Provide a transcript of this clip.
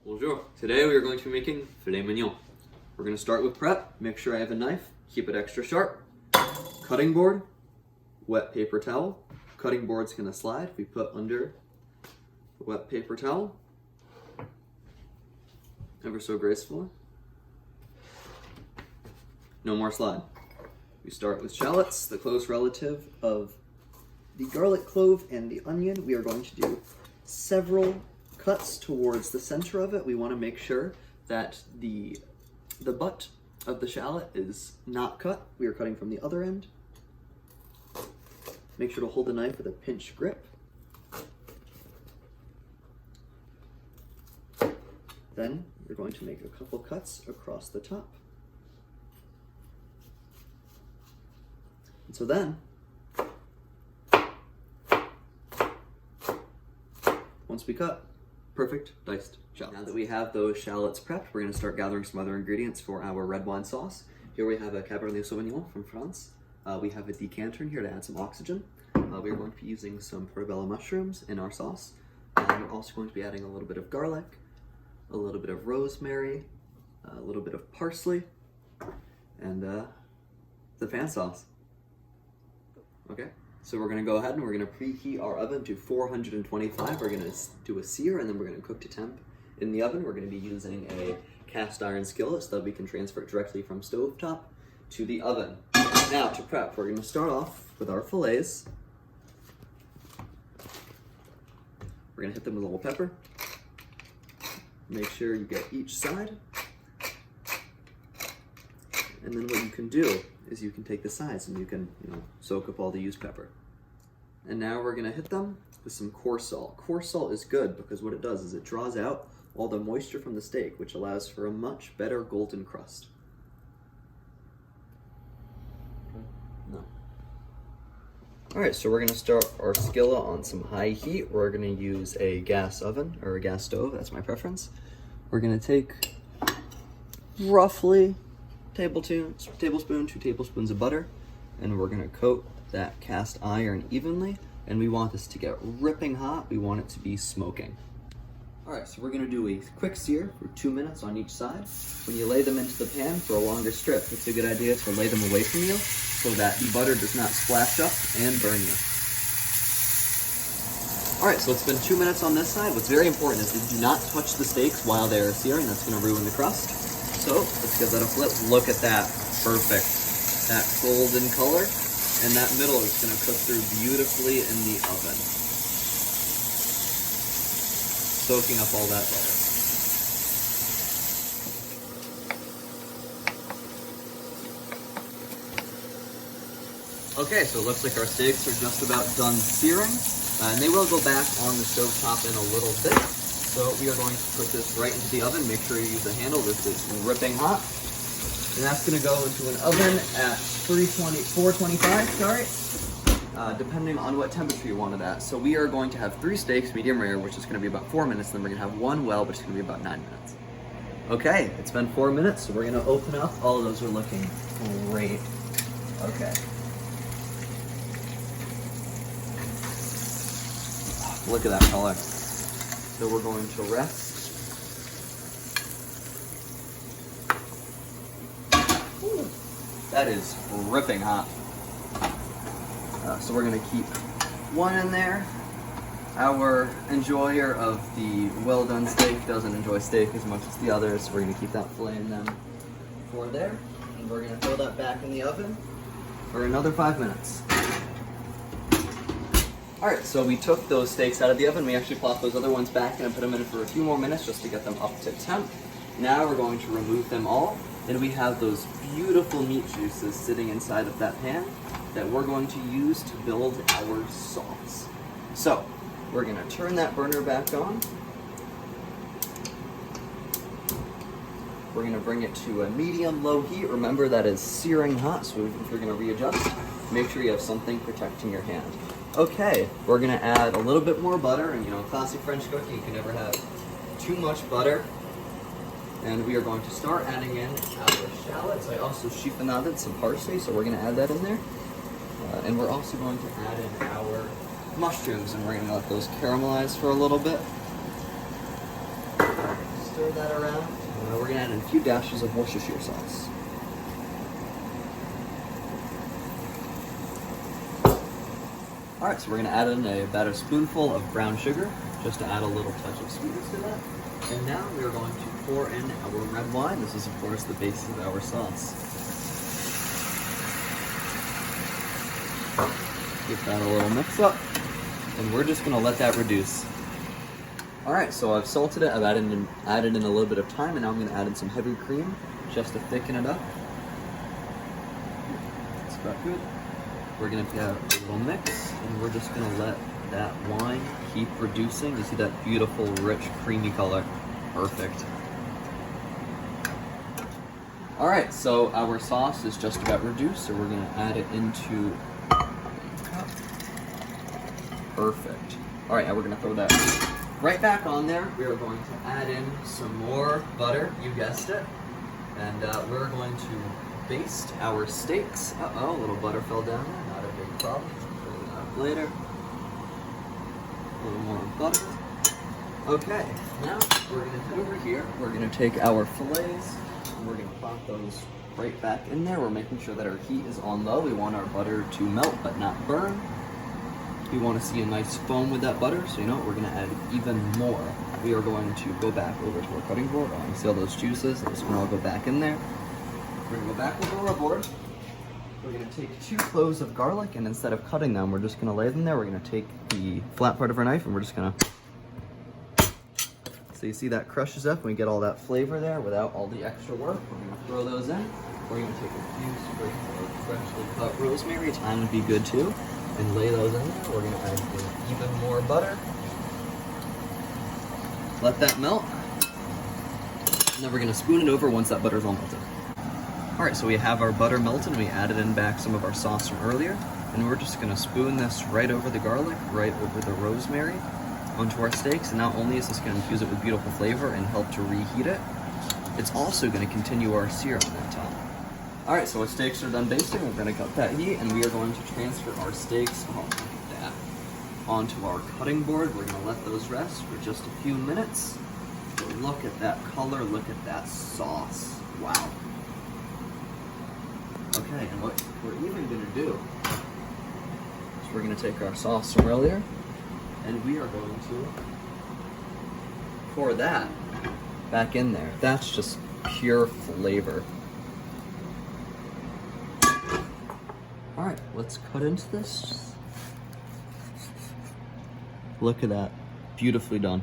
Bonjour. Today we are going to be making filet mignon. We're going to start with prep. Make sure I have a knife. Keep it extra sharp. Cutting board. Wet paper towel. Cutting board's going to slide. We put under the wet paper towel. Ever so gracefully. No more slide. We start with shallots, the close relative of the garlic clove and the onion. We are going to do several cuts towards the center of it. We want to make sure that the butt of the shallot is not cut. We are cutting from the other end. Make sure to hold the knife with a pinch grip. Then you're going to make a couple cuts across the top. And so then, once we cut, perfect diced shallots. Now that we have those shallots prepped, we're going to start gathering some other ingredients for our red wine sauce. Here we have a Cabernet Sauvignon from France. We have a decanter in here to add some oxygen. We are going to be using some portobello mushrooms in our sauce. And we're also going to be adding a little bit of garlic, a little bit of rosemary, a little bit of parsley, and the fan sauce. Okay. So we're gonna go ahead and we're gonna preheat our oven to 425. We're gonna do a sear and then we're gonna cook to temp in the oven. We're gonna be using a cast iron skillet so that we can transfer it directly from stovetop to the oven. Now to prep, we're gonna start off with our fillets. We're gonna hit them with a little pepper. Make sure you get each side. And then what you can do is you can take the sides and you can, soak up all the used pepper. And now we're gonna hit them with some coarse salt. Coarse salt is good because what it does is it draws out all the moisture from the steak, which allows for a much better golden crust. No. All right, so we're gonna start our skillet on some high heat. We're gonna use a gas oven or a gas stove, that's my preference. We're gonna take roughly tablespoon, 2 tablespoons of butter, and we're gonna coat that cast iron evenly, and we want this to get ripping hot. We want it to be smoking. All right, so we're gonna do a quick sear for 2 minutes on each side. When you lay them into the pan for a longer strip, it's a good idea to lay them away from you so that the butter does not splash up and burn you. All right, so it's been 2 minutes on this side. What's very important is that you do not touch the steaks while they're searing. That's gonna ruin the crust. So let's give that a flip. Look at that, perfect. That golden color, and that middle is gonna cook through beautifully in the oven. Soaking up all that butter. Okay, so it looks like our steaks are just about done searing, and they will go back on the stovetop in a little bit. So we are going to put this right into the oven. Make sure you use the handle. This is ripping hot. And that's going to go into an oven at 425, depending on what temperature you want it at. So we are going to have 3 steaks, medium rare, which is going to be about 4 minutes. Then we're going to have 1 well, which is going to be about 9 minutes. Okay, it's been 4 minutes, so we're going to open up. All of those are looking great. Okay. Look at that color. So we're going to rest. Ooh, that is ripping hot. So we're going to keep 1 in there. Our enjoyer of the well done steak doesn't enjoy steak as much as the others, so we're going to keep that fillet in them for there. And we're going to throw that back in the oven for another 5 minutes. All right, so we took those steaks out of the oven. We actually plopped those other ones back and put them in for a few more minutes just to get them up to temp. Now we're going to remove them all, and we have those beautiful meat juices sitting inside of that pan that we're going to use to build our sauce. So we're gonna turn that burner back on. We're gonna bring it to a medium-low heat. Remember, that is searing hot, so if you're gonna readjust, make sure you have something protecting your hand. Okay, we're gonna add a little bit more butter, and classic French cooking, you can never have too much butter. And we are going to start adding in our shallots. I also chiffonaded some parsley, so we're gonna add that in there. And we're also going to add in our mushrooms, and we're gonna let those caramelize for a little bit. Still stir that around. We're gonna add in a few dashes of Worcestershire sauce. All right, so we're gonna add in about a spoonful of brown sugar, just to add a little touch of sweetness to that. And now we are going to pour in our red wine. This is, of course, the base of our sauce. Give that a little mix up, and we're just gonna let that reduce. All right, so I've salted it, I've added in a little bit of thyme, and now I'm gonna add in some heavy cream, just to thicken it up. That's about good. We're gonna have a little mix, and we're just gonna let that wine keep reducing. You see that beautiful, rich, creamy color. Perfect. All right, so our sauce is just about reduced, so we're gonna add it into a cup. Perfect. All right, now we're gonna throw that right back on there. We are going to add in some more butter, you guessed it, and we're going to baste our steaks. Uh-oh, a little butter fell down there, not a big problem. Pull it out later. A little more butter. Okay, now we're gonna head over here. We're gonna take our fillets and we're gonna plop those right back in there. We're making sure that our heat is on low. We want our butter to melt but not burn. We want to see a nice foam with that butter, so you know what, we're gonna add even more. We are going to go back over to our cutting board. You see all those juices? Those can all go back in there. We're gonna go back over our board. We're gonna take 2 cloves of garlic, and instead of cutting them, we're just gonna lay them there. We're gonna take the flat part of our knife, and we're just gonna, so you see that crushes up, and we get all that flavor there without all the extra work. We're gonna throw those in. We're gonna take a few sprigs of freshly cut rosemary, thyme would be good too, and lay those in there. We're gonna add in even more butter. Let that melt. And then we're gonna spoon it over once that butter's all melted. All right, so we have our butter melted, and we added in back some of our sauce from earlier, and we're just gonna spoon this right over the garlic, right over the rosemary, onto our steaks, and not only is this gonna infuse it with beautiful flavor and help to reheat it, it's also gonna continue our sear on that top. All right, so our steaks are done basting. We're gonna cut that heat, and we are going to transfer our steaks onto our cutting board. We're gonna let those rest for just a few minutes. But look at that color, look at that sauce. Wow. Okay, and what we're even gonna do is we're gonna take our sauce from earlier, and we are going to pour that back in there. That's just pure flavor. All right, let's cut into this. Look at that, beautifully done.